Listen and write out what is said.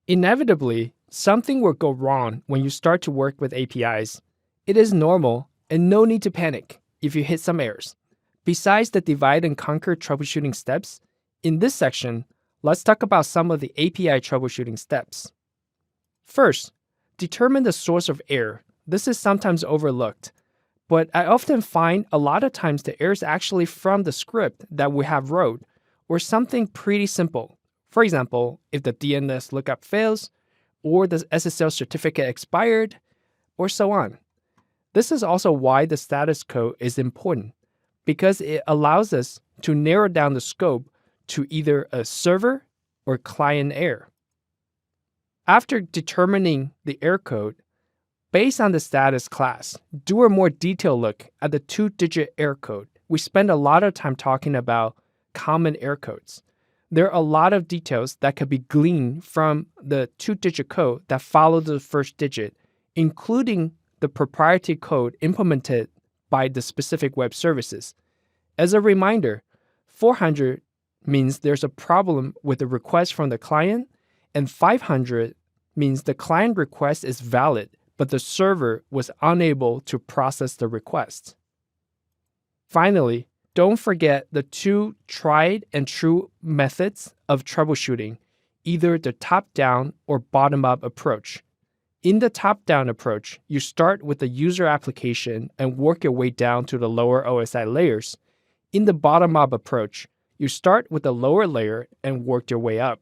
Inevitably, something will go wrong when you start to work with APIs. It is normal and no need to panic if you hit some errors. Besides the divide and conquer troubleshooting steps, in this section, let's talk about some of the API troubleshooting steps. First, determine the source of error. This is sometimes overlooked, but I often find a lot of times the error is actually from the script that we have wrote or something pretty simple. For example, if the DNS lookup fails, or the SSL certificate expired, or so on. This is also why the status code is important, because it allows us to narrow down the scope to either a server or client error. After determining the error code, based on the status class, do a more detailed look at the 2-digit error code. We spend a lot of time talking about common error codes. There are a lot of details that could be gleaned from the 2-digit code that follow the first digit, including the proprietary code implemented by the specific web services. As a reminder, 400 means there's a problem with the request from the client, and 500 means the client request is valid, but the server was unable to process the request. Finally, don't forget the 2 tried and true methods of troubleshooting, either the top-down or bottom-up approach. In the top-down approach, you start with the user application and work your way down to the lower OSI layers. In the bottom-up approach, you start with the lower layer and work your way up.